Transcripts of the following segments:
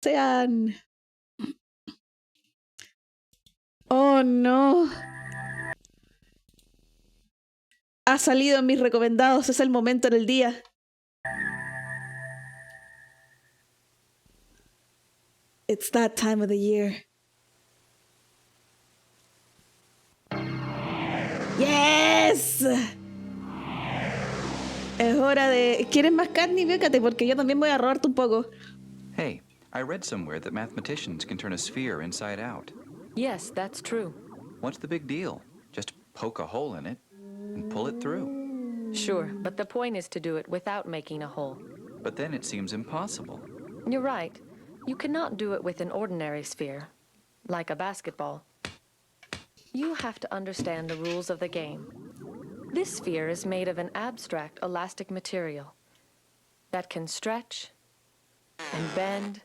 Sean. Oh, no. Ha salido en mis recomendados. Es el momento en el día. It's that time of the year. Yes. Es hora de... ¿Quieres más carne? Vécate, porque yo también voy a robarte un poco. Hey, I read somewhere that mathematicians can turn a sphere inside out. Yes, that's true. What's the big deal? Just poke a hole in it and pull it through. Sure, but the point is to do it without making a hole. But then it seems impossible. You're right. You cannot do it with an ordinary sphere, like a basketball. You have to understand the rules of the game. This sphere is made of an abstract elastic material that can stretch and bend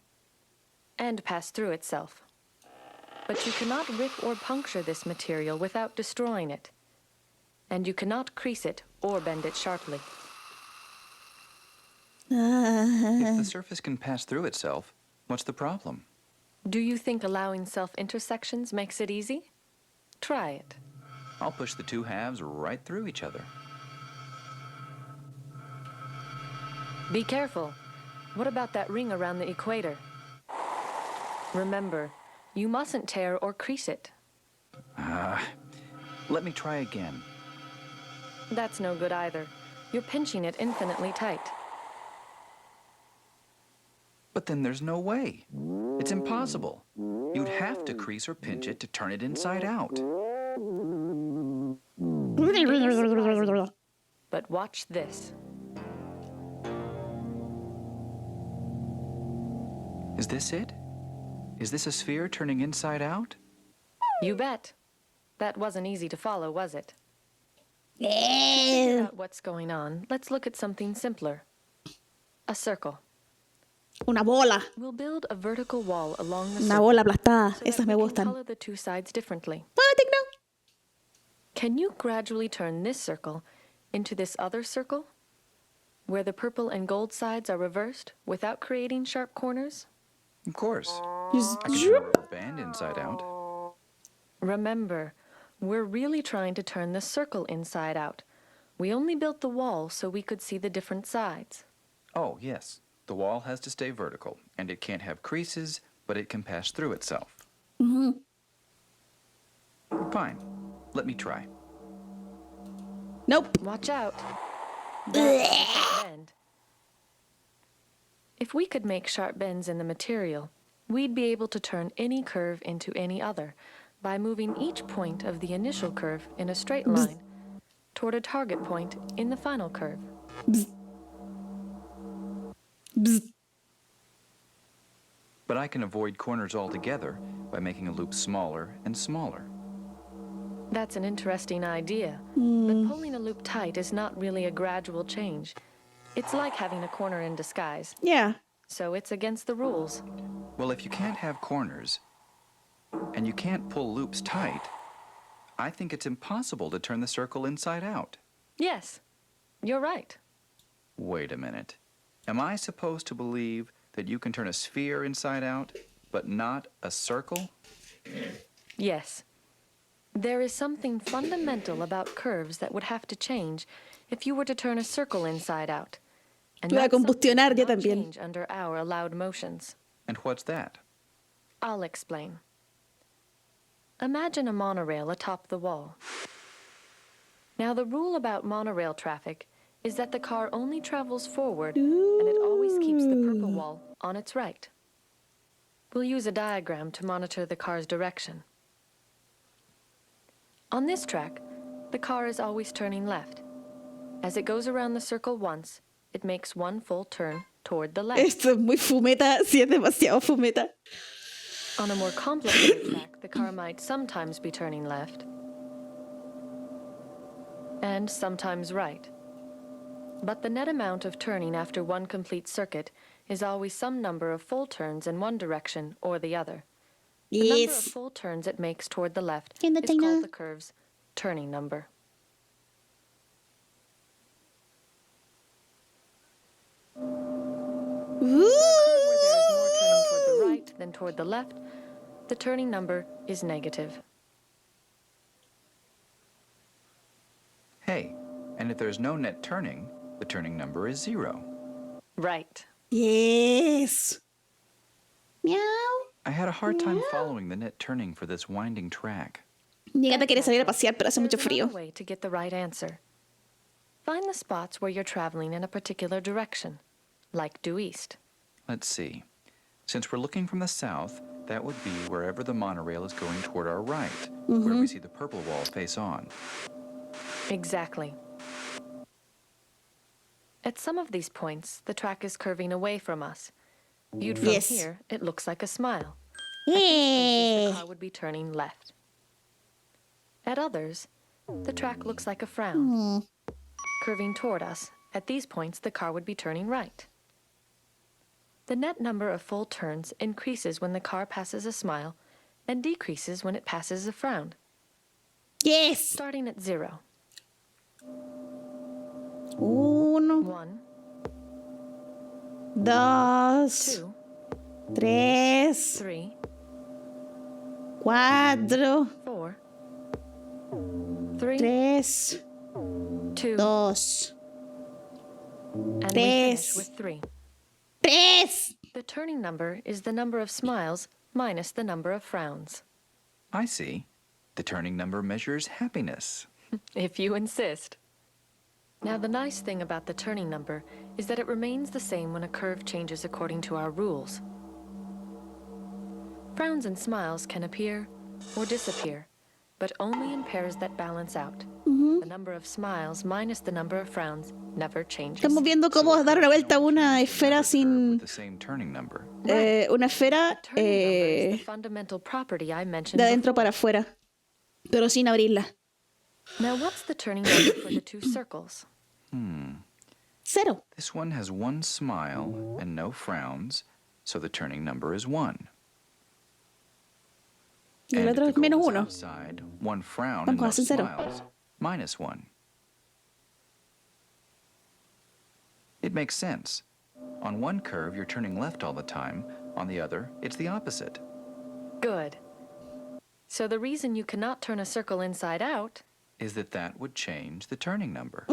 and pass through itself. But you cannot rip or puncture this material without destroying it. And you cannot crease it or bend it sharply. If the surface can pass through itself, what's the problem? Do you think allowing self-intersections makes it easy? Try it. I'll push the two halves right through each other. Be careful. What about that ring around the equator? Remember, you mustn't tear or crease it. Let me try again. That's no good either. You're pinching it infinitely tight. But then there's no way. It's impossible. You'd have to crease or pinch it to turn it inside out. But watch this. Is this it? Is this a sphere turning inside out? You bet. That wasn't easy to follow, was it? To Yeah. figure out what's going on, let's look at something simpler. A circle. Una bola. We'll build a vertical wall along the Una circle bola aplastada. so Esas that me we can gustan. color the two sides differently. What? No. Can you gradually turn this circle into this other circle, where the purple and gold sides are reversed without creating sharp corners? Of course. Just I can turn a rubber band inside out. Remember, we're really trying to turn the circle inside out. We only built the wall so we could see the different sides. Oh, yes. The wall has to stay vertical, and it can't have creases, but it can pass through itself. Fine. Let me try. Nope. Watch out. That's a sharp bend. If we could make sharp bends in the material, we'd be able to turn any curve into any other by moving each point of the initial curve in a straight line toward a target point in the final curve. Bzz. But I can avoid corners altogether by making a loop smaller and smaller. That's an interesting idea, but pulling a loop tight is not really a gradual change. It's like having a corner in disguise, Yeah. so it's against the rules. Well, if you can't have corners, and you can't pull loops tight, I think it's impossible to turn the circle inside out. Yes, you're right. Wait a minute. Am I supposed to believe that you can turn a sphere inside out, but not a circle? Yes. There is something fundamental about curves that would have to change if you were to turn a circle inside out. And Voy a that's something combustionar that yo cannot también. change under our allowed motions. And what's that? I'll explain. Imagine a monorail atop the wall. Now, the rule about monorail traffic is that the car only travels forward and it always keeps the purple wall on its right. We'll use a diagram to monitor the car's direction. On this track, the car is always turning left. As it goes around the circle once, it makes one full turn toward the left. Esto es muy fumeta. Sí, es demasiado fumeta. On a more complicated track, the car might sometimes be turning left and sometimes right. But the net amount of turning after one complete circuit is always some number of full turns in one direction or the other. The number of Yes. full turns it makes toward the left In the is China. called the curve's turning number. Ooh. Where there is more turning toward the toward the left, the turning number is negative. Hey, and if there's no net turning, the turning number is 0. Right. Yes. Miau. I had a hard time following the net turning for this winding track. Mi gata quiere salir a pasear, pero hace mucho There's frío. another way to get the right answer. Find the spots where you're traveling in a particular direction, like due east. Let's see. Since we're looking from the south, that would be wherever the monorail is going toward our right, where we see the purple wall face on. Exactly. At some of these points, the track is curving away from us. Viewed from Yes. here, it looks like a smile. Yeah. The car would be turning left. At others, the track looks like a frown. Curving toward us, at these points, the car would be turning right. The net number of full turns increases when the car passes a smile and decreases when it passes a frown, Yes. starting at 0. 1, 1, 2, 2, 3, 3, 4, 4, 3, 3, 2, 2, and we tres. finish with 3. 3. The turning number is the number of smiles minus the number of frowns. I see. The turning number measures happiness. If you insist. Now, the nice thing about the turning number is that it remains the same when a curve changes according to our rules. Frowns and smiles can appear or disappear, but only in pairs that balance out. The number of smiles minus the number of frowns never changes. Estamos viendo cómo dar una vuelta a una esfera Another curve sin... with the same turning number. una esfera The turning number is the fundamental property I mentioned de before. adentro para afuera, pero sin abrirla. Now, what's the turning number for the two circles? 0. This one has 1 smile and no frowns, so the turning number is 1. Y el And otro if es the goal menos is 1. outside, 1 frown Van and no cosas en 0. smiles, minus 1. It makes sense. On one curve, you're turning left all the time. On the other, it's the opposite. Good. So the reason you cannot turn a circle inside out Is that would change the turning number.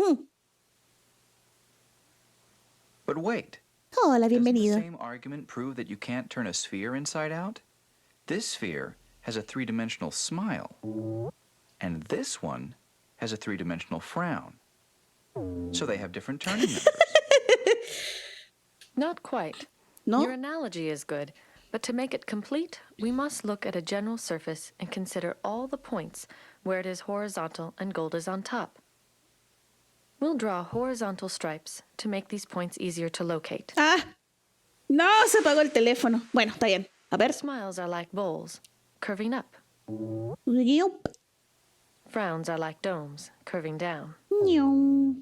But wait, Hola, doesn't the bienvenido. same argument prove that you can't turn a sphere inside out? This sphere has a 3-dimensional smile, and this one has a 3-dimensional frown. So they have different turning numbers. Not quite. No? Your analogy is good, but to make it complete, we must look at a general surface and consider all the points where it is horizontal and gold is on top. We'll draw horizontal stripes to make these points easier to locate. Ah, no, se apagó el teléfono. Bueno, está bien. A ver. Smiles are like bowls, curving up. Yup. Frowns are like domes, curving down. Ñau.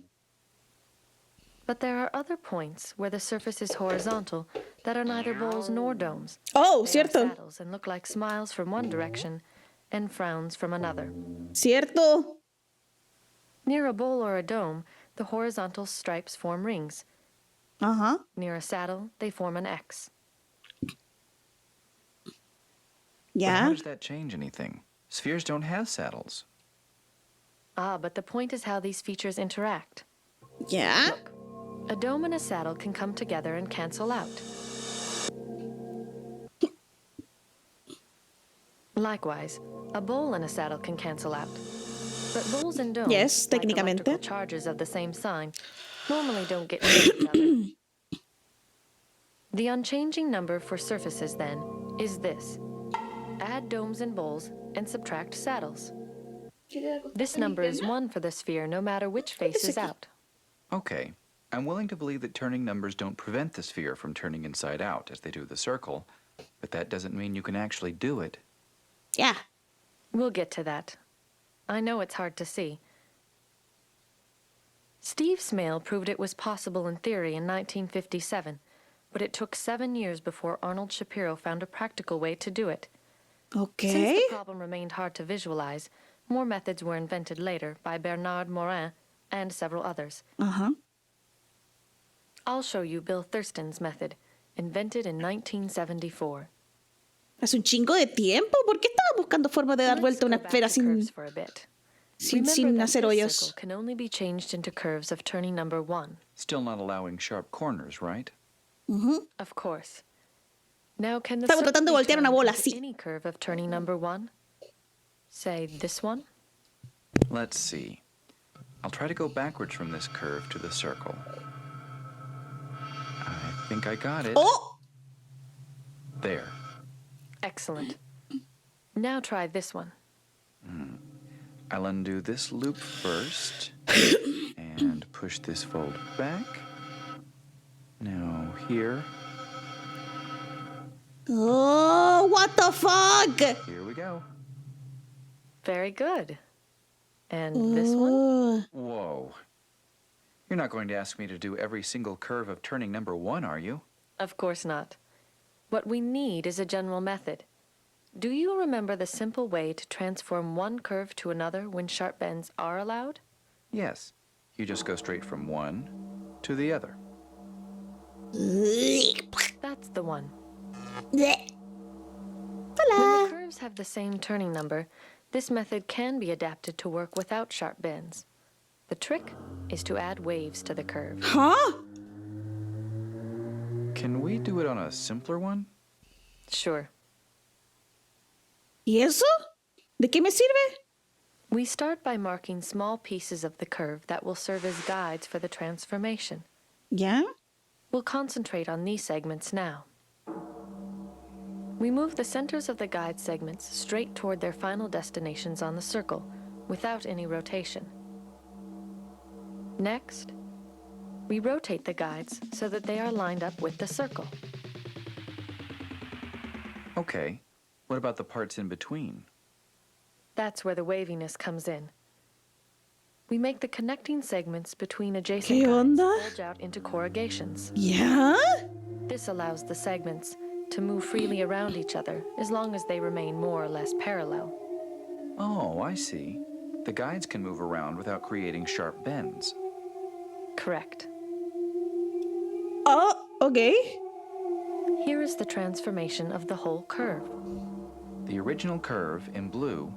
But there are other points where the surface is horizontal that are neither bowls nor domes. Oh, They are cierto. saddles and look like smiles from one direction and frowns from another. Cierto. Near a bowl or a dome, the horizontal stripes form rings. Ajá. Near a saddle, they form an X. But Ya. how does that change anything? Spheres don't have saddles. Ah, but the point is how these features interact. Ya. Look, a dome and a saddle can come together and cancel out. Likewise, a bowl and a saddle can cancel out. But bowls and domes, Yes, like técnicamente. electrical charges of the same sign, normally don't get near each other. The unchanging number for surfaces, then, is this. Add domes and bowls and subtract saddles. This number is 1 for the sphere no matter which face is out. Okay, I'm willing to believe that turning numbers don't prevent the sphere from turning inside out as they do the circle, but that doesn't mean you can actually do it. Ya. We'll get to that. I know it's hard to see. Steve Smale proved it was possible in theory in 1957, but it took 7 years before Arnold Shapiro found a practical way to do it. Since Ok. the problem remained hard to visualize, more methods were invented later by Bernard Morin and several others. Ajá. I'll show you Bill Thurston's method, invented in 1974. Hace un chingo de tiempo. ¿Por qué estaba buscando forma de dar Let's vuelta a una go back esfera to sin, curves for a bit. sin, Remember sin that hacer this hoyos? circle can only be changed into curves of turning number 1. Still not allowing sharp corners, right? Of course. Now, can the Estamos circle tratando de be voltear una turned bola into así. any curve of turning number 1? Say this one? Let's see. I'll try to go backwards from this curve to the circle. I think I got it. ¡Oh! There. Excellent. Now try this one. I'll undo this loop first and push this fold back. Now here. Oh, what the fuck? Here we go. Very good. And this one? Whoa. You're not going to ask me to do every single curve of turning number 1, are you? Of course not. What we need is a general method. Do you remember the simple way to transform one curve to another when sharp bends are allowed? Yes. You just go straight from one to the other. That's the one. Hola. When the curves have the same turning number, this method can be adapted to work without sharp bends. The trick is to add waves to the curve. ¿Ah? Can we do it on a simpler one? Sure. ¿Y eso? ¿De qué me sirve? We start by marking small pieces of the curve that will serve as guides for the transformation. ¿Ya? We'll concentrate on these segments now. We move the centers of the guide segments straight toward their final destinations on the circle, without any rotation. Next, we rotate the guides so that they are lined up with the circle. Okay. What about the parts in between? That's where the waviness comes in. We make the connecting segments between adjacent ¿Qué guides onda? bulge out into corrugations. ¿Ya? This allows the segments to move freely around each other as long as they remain more or less parallel. Oh, I see. The guides can move around without creating sharp bends. Correct. Oh, okay. Here is the transformation of the whole curve. The original curve in blue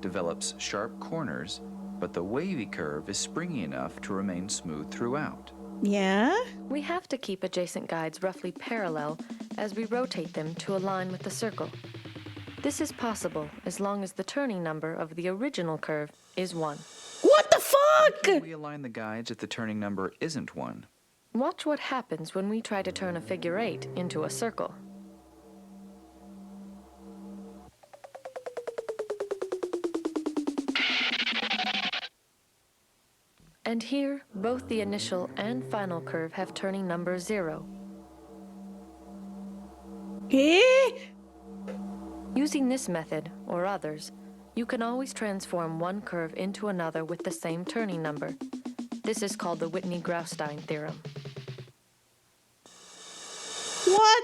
develops sharp corners, but the wavy curve is springy enough to remain smooth throughout. ¿Ya? We have to keep adjacent guides roughly parallel as we rotate them to align with the circle. This is possible as long as the turning number of the original curve is 1. What the fuck? We align the guides if the turning number isn't 1. Watch what happens when we try to turn a figure 8 into a circle. And here, both the initial and final curve have turning number 0. ¿Qué? Using this method, or others, you can always transform one curve into another with the same turning number. This is called the Whitney-Graustein theorem. What?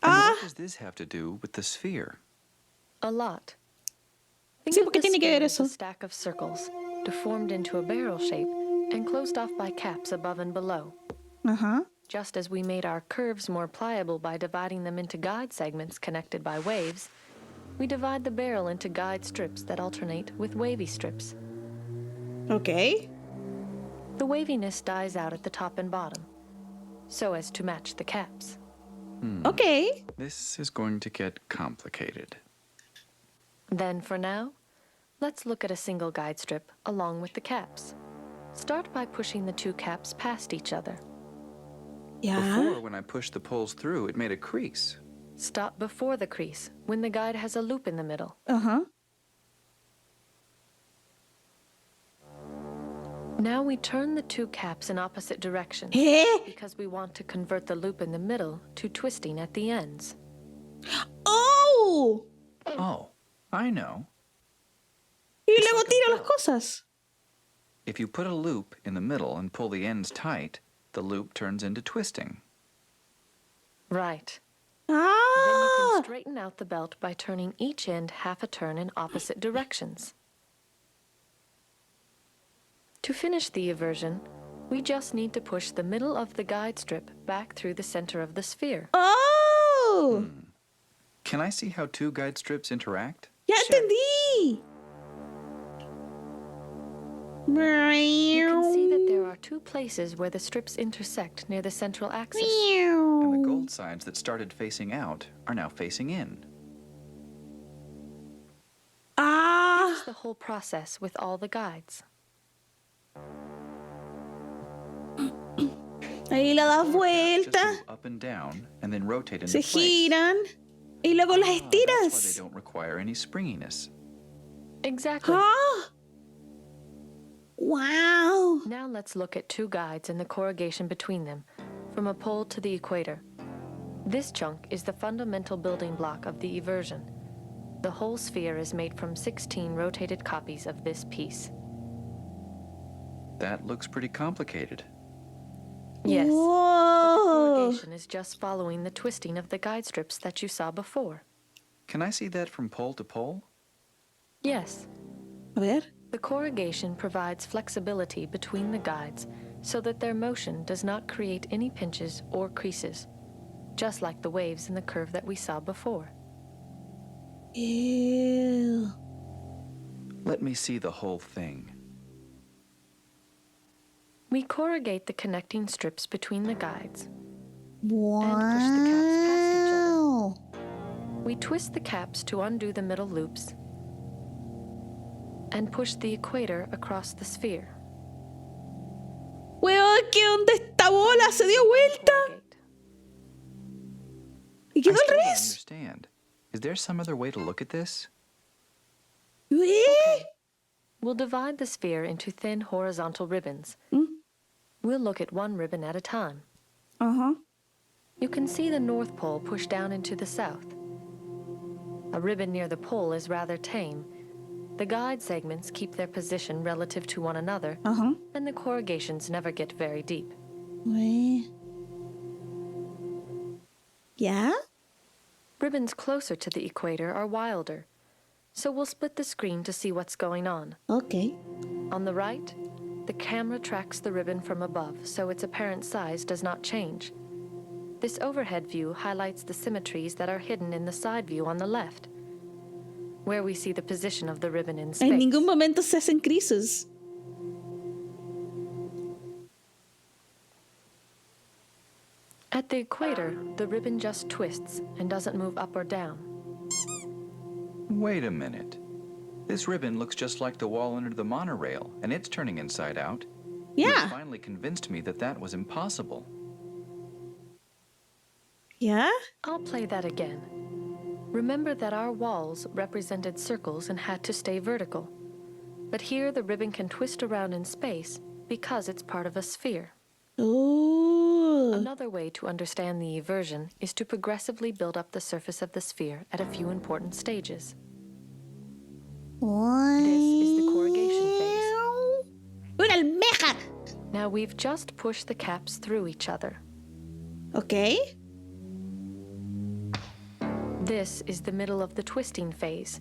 And Ah, what does this have to do with the sphere? A lot. Think Sí, of ¿por qué the tiene que ver sphere as eso? a stack of circles, deformed into a barrel shape and closed off by caps above and below. ajá. Just as we made our curves more pliable by dividing them into guide segments connected by waves, we divide the barrel into guide strips that alternate with wavy strips. Okay. The waviness dies out at the top and bottom, so as to match the caps. Okay. This is going to get complicated. Then, for now, let's look at a single guide strip along with the caps. Start by pushing the two caps past each other. ¿Ya? Before, when I pushed the poles through, it made a crease. Stop before the crease, when the guide has a loop in the middle. Ajá. Now we turn the two caps in opposite directions, ¿Eh? because we want to convert the loop in the middle to twisting at the ends. ¡Oh! Oh, I know. Y It's luego like a tira las belt. cosas. If you put a loop in the middle and pull the ends tight, the loop turns into twisting. Right. Then you Ah! can straighten out the belt by turning each end half a turn in opposite directions. To finish the eversion, We just need to push the middle of the guide strip back through the center of the sphere. ¡Oh! Can I see how two guide strips interact? ¡Ya Sure. entendí! You can see that there are two places where the strips intersect near the central axis. And the gold signs that started facing out are now facing in. ¡Ah! Here's the whole process with all the guides. Ahí la das Just vuelta, move up and down and then rotate into se place. giran y luego las That's why they estiras. don't require any springiness. Exactly. ¡Ah! ¡Wow! Now let's look at two guides and the corrugation between them, from a pole to the equator. This chunk is the fundamental building block of the eversion. The whole sphere is made from 16 rotated copies of this piece. That looks pretty complicated. Yes, but the Whoa! corrugation is just following the twisting of the guide strips that you saw before. Can I see that from pole to pole? Yes, A ver. the corrugation provides flexibility between the guides so that their motion does not create any pinches or creases, just like the waves in the curve that we saw before. Ew. Let me see the whole thing. We corrugate the connecting strips between the guides. Wow. We twist the caps to undo the middle loops and push the equator across the sphere. Weón, ¿qué onda esta bola? Se dio vuelta Corrugate. y I quedó al still don't revés. understand. Is there some other way to look at this? ¿Eh? We'll divide the sphere into thin horizontal ribbons. We'll look at one ribbon at a time. Ajá. You can see the North Pole push down into the south. A ribbon near the pole is rather tame. The guide segments keep their position relative to one another, Ajá. and the corrugations never get very deep. ¿Ya? Ribbons closer to the equator are wilder, so we'll split the screen to see what's going on. Ok. On the right, the camera tracks the ribbon from above, so its apparent size does not change. This overhead view highlights the symmetries that are hidden in the side view on the left, where we see the position of the ribbon in space. En ningún momento se hacen crisis. At the equator, the ribbon just twists and doesn't move up or down. Wait a minute. This ribbon looks just like the wall under the monorail, and it's turning inside out. You Yeah. finally convinced me that that was impossible. ¿Ya? I'll play that again. Remember that our walls represented circles and had to stay vertical. But here the ribbon can twist around in space because it's part of a sphere. Oh. Another way to understand the eversion is to progressively build up the surface of the sphere at a few important stages. This is the corrugation phase. ¡Una almeja! Now we've just pushed the caps through each other. Ok. This is the middle of the twisting phase.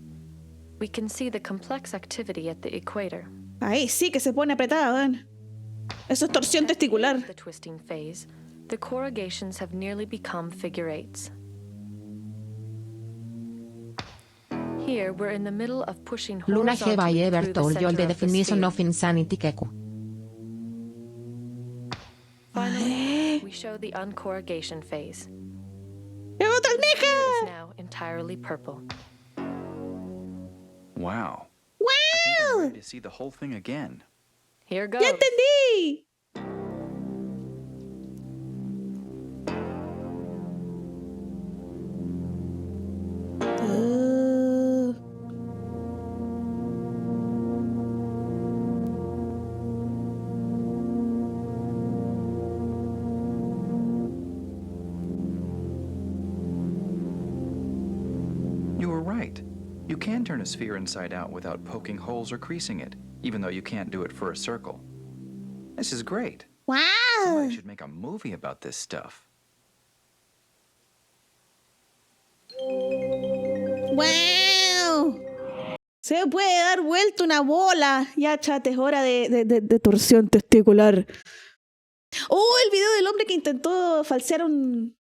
We can see the complex activity at the equator. Ahí sí que se pone apretada, weón. Eso es torsión At the end testicular. of the twisting phase, the corrugations have nearly become figure eights. Here, we're in the middle of pushing Luna G by horizontally Ever through the told you center the of the definition sphere. of insanity keku. Finally, we show the uncorrugation phase. ¡Es otra It is almeja! now entirely purple. Wow. I think I'm ¡Wow! ready to see the whole thing again. Here goes. ¡Ya entendí! Oh. You were right. You can turn a sphere inside out without poking holes or creasing it, even though you can't do it for a circle. This is great. ¡Wow! Somebody should make a movie about this stuff. ¡Wow! Se puede dar vuelta una bola. Ya, chat, es hora de torsión testicular. Oh, el video del hombre que intentó falsear un